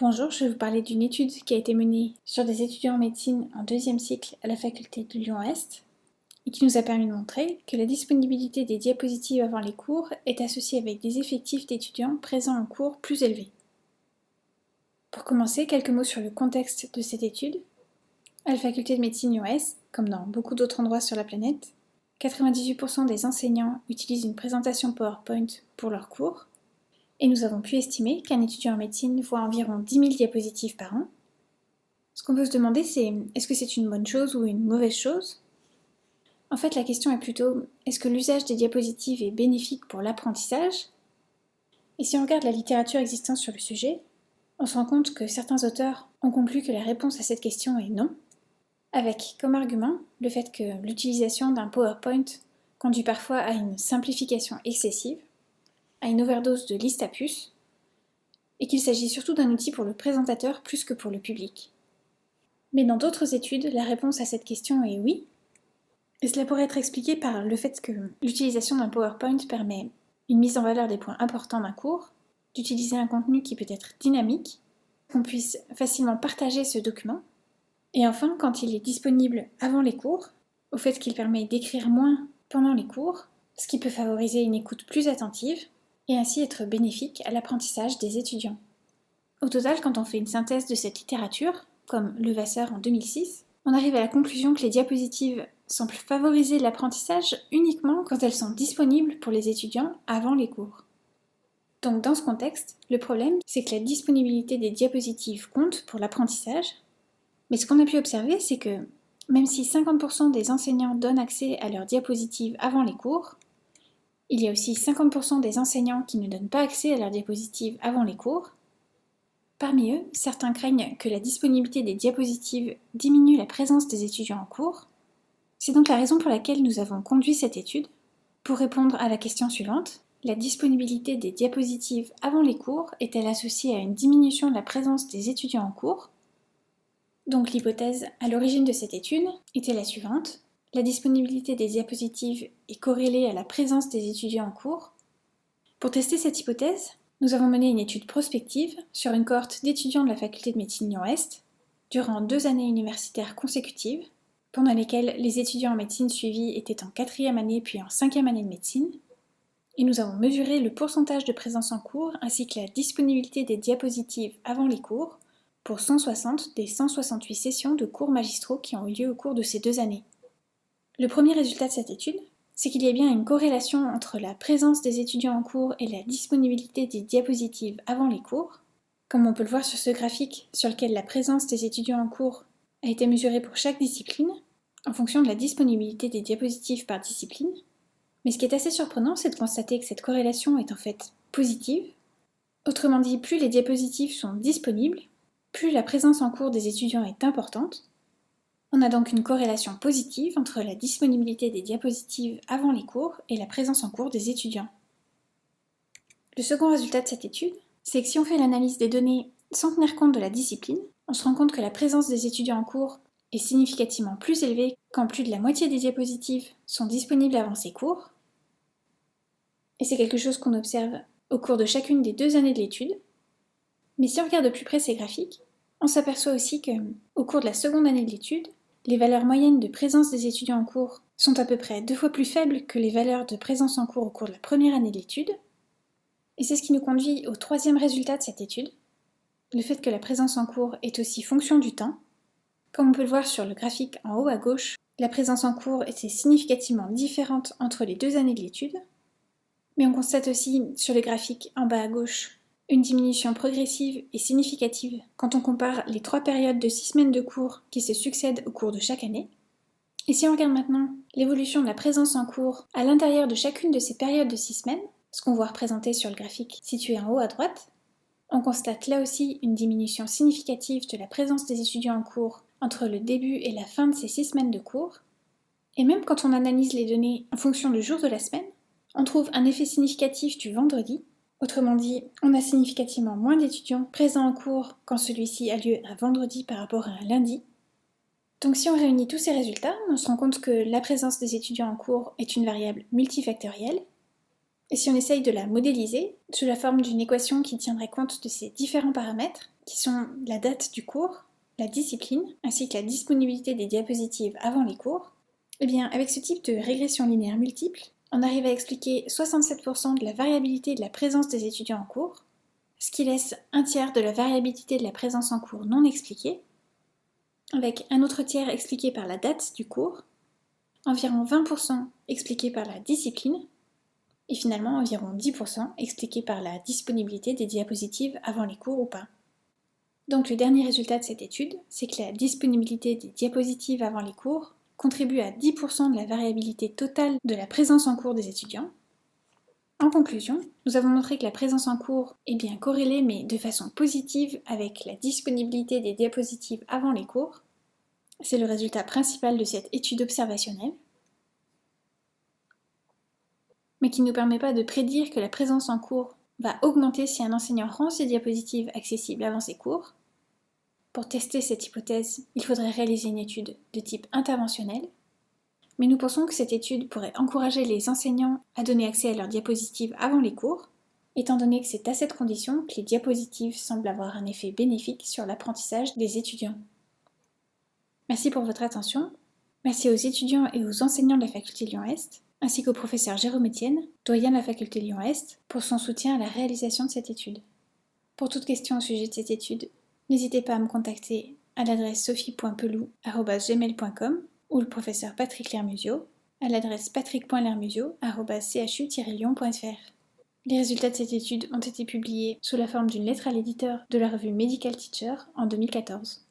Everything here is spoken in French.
Bonjour, je vais vous parler d'une étude qui a été menée sur des étudiants en médecine en deuxième cycle à la faculté de Lyon-Est et qui nous a permis de montrer que la disponibilité des diapositives avant les cours est associée avec des effectifs d'étudiants présents en cours plus élevés. Pour commencer, quelques mots sur le contexte de cette étude. À la faculté de médecine Lyon-Est, comme dans beaucoup d'autres endroits sur la planète, 98% des enseignants utilisent une présentation PowerPoint pour leurs cours. Et nous avons pu estimer qu'un étudiant en médecine voit environ 10 000 diapositives par an. Ce qu'on peut se demander, c'est est-ce que c'est une bonne chose ou une mauvaise chose ? En fait, la question est plutôt est-ce que l'usage des diapositives est bénéfique pour l'apprentissage ? Et si on regarde la littérature existante sur le sujet, on se rend compte que certains auteurs ont conclu que la réponse à cette question est non, avec comme argument le fait que l'utilisation d'un PowerPoint conduit parfois à une simplification excessive, à une overdose de listes à puces, et qu'il s'agit surtout d'un outil pour le présentateur plus que pour le public. Mais dans d'autres études, la réponse à cette question est oui, et cela pourrait être expliqué par le fait que l'utilisation d'un PowerPoint permet une mise en valeur des points importants d'un cours, d'utiliser un contenu qui peut être dynamique, qu'on puisse facilement partager ce document, et enfin, quand il est disponible avant les cours, au fait qu'il permet d'écrire moins pendant les cours, ce qui peut favoriser une écoute plus attentive, et ainsi être bénéfique à l'apprentissage des étudiants. Au total, quand on fait une synthèse de cette littérature, comme Levasseur en 2006, on arrive à la conclusion que les diapositives semblent favoriser l'apprentissage uniquement quand elles sont disponibles pour les étudiants avant les cours. Donc dans ce contexte, le problème, c'est que la disponibilité des diapositives compte pour l'apprentissage, mais ce qu'on a pu observer, c'est que même si 50% des enseignants donnent accès à leurs diapositives avant les cours, il y a aussi 50% des enseignants qui ne donnent pas accès à leurs diapositives avant les cours. Parmi eux, certains craignent que la disponibilité des diapositives diminue la présence des étudiants en cours. C'est donc la raison pour laquelle nous avons conduit cette étude, pour répondre à la question suivante. La disponibilité des diapositives avant les cours est-elle associée à une diminution de la présence des étudiants en cours ? Donc l'hypothèse à l'origine de cette étude était la suivante. La disponibilité des diapositives est corrélée à la présence des étudiants en cours. Pour tester cette hypothèse, nous avons mené une étude prospective sur une cohorte d'étudiants de la faculté de médecine Lyon-Est durant 2 années universitaires consécutives, pendant lesquelles les étudiants en médecine suivis étaient en 4e année puis en 5e année de médecine, et nous avons mesuré le pourcentage de présence en cours ainsi que la disponibilité des diapositives avant les cours pour 160 des 168 sessions de cours magistraux qui ont eu lieu au cours de ces 2 années. Le premier résultat de cette étude, c'est qu'il y a bien une corrélation entre la présence des étudiants en cours et la disponibilité des diapositives avant les cours, comme on peut le voir sur ce graphique sur lequel la présence des étudiants en cours a été mesurée pour chaque discipline, en fonction de la disponibilité des diapositives par discipline. Mais ce qui est assez surprenant, c'est de constater que cette corrélation est en fait positive. Autrement dit, plus les diapositives sont disponibles, plus la présence en cours des étudiants est importante. On a donc une corrélation positive entre la disponibilité des diapositives avant les cours et la présence en cours des étudiants. Le second résultat de cette étude, c'est que si on fait l'analyse des données sans tenir compte de la discipline, on se rend compte que la présence des étudiants en cours est significativement plus élevée quand plus de la moitié des diapositives sont disponibles avant ces cours. Et c'est quelque chose qu'on observe au cours de chacune des 2 années de l'étude. Mais si on regarde de plus près ces graphiques, on s'aperçoit aussi qu'au cours de la seconde année de l'étude, les valeurs moyennes de présence des étudiants en cours sont à peu près 2 fois plus faibles que les valeurs de présence en cours au cours de la première année de l'étude. Et c'est ce qui nous conduit au 3e résultat de cette étude, le fait que la présence en cours est aussi fonction du temps. Comme on peut le voir sur le graphique en haut à gauche, la présence en cours était significativement différente entre les 2 années de l'étude. Mais on constate aussi sur le graphique en bas à gauche une diminution progressive et significative quand on compare les 3 périodes de 6 semaines de cours qui se succèdent au cours de chaque année. Et si on regarde maintenant l'évolution de la présence en cours à l'intérieur de chacune de ces périodes de 6 semaines, ce qu'on voit représenté sur le graphique situé en haut à droite, on constate là aussi une diminution significative de la présence des étudiants en cours entre le début et la fin de ces 6 semaines de cours. Et même quand on analyse les données en fonction du jour de la semaine, on trouve un effet significatif du vendredi. Autrement dit, on a significativement moins d'étudiants présents en cours quand celui-ci a lieu un vendredi par rapport à un lundi. Donc si on réunit tous ces résultats, on se rend compte que la présence des étudiants en cours est une variable multifactorielle. Et si on essaye de la modéliser sous la forme d'une équation qui tiendrait compte de ces différents paramètres, qui sont la date du cours, la discipline, ainsi que la disponibilité des diapositives avant les cours, eh bien, avec ce type de régression linéaire multiple, on arrive à expliquer 67% de la variabilité de la présence des étudiants en cours, ce qui laisse un tiers de la variabilité de la présence en cours non expliquée, avec un autre tiers expliqué par la date du cours, environ 20% expliqué par la discipline, et finalement environ 10% expliqué par la disponibilité des diapositives avant les cours ou pas. Donc le dernier résultat de cette étude, c'est que la disponibilité des diapositives avant les cours contribue à 10% de la variabilité totale de la présence en cours des étudiants. En conclusion, nous avons montré que la présence en cours est bien corrélée mais de façon positive avec la disponibilité des diapositives avant les cours. C'est le résultat principal de cette étude observationnelle, mais qui ne nous permet pas de prédire que la présence en cours va augmenter si un enseignant rend ses diapositives accessibles avant ses cours. Pour tester cette hypothèse, il faudrait réaliser une étude de type interventionnel, mais nous pensons que cette étude pourrait encourager les enseignants à donner accès à leurs diapositives avant les cours, étant donné que c'est à cette condition que les diapositives semblent avoir un effet bénéfique sur l'apprentissage des étudiants. Merci pour votre attention. Merci aux étudiants et aux enseignants de la faculté Lyon-Est, ainsi qu'au professeur Jérôme Etienne, doyen de la faculté Lyon-Est, pour son soutien à la réalisation de cette étude. Pour toute question au sujet de cette étude, n'hésitez pas à me contacter à l'adresse sophie.pelou@gmail.com ou le professeur Patrick Lermusio à l'adresse patrick.lermusio@chu-lyon.fr. Les résultats de cette étude ont été publiés sous la forme d'une lettre à l'éditeur de la revue Medical Teacher en 2014.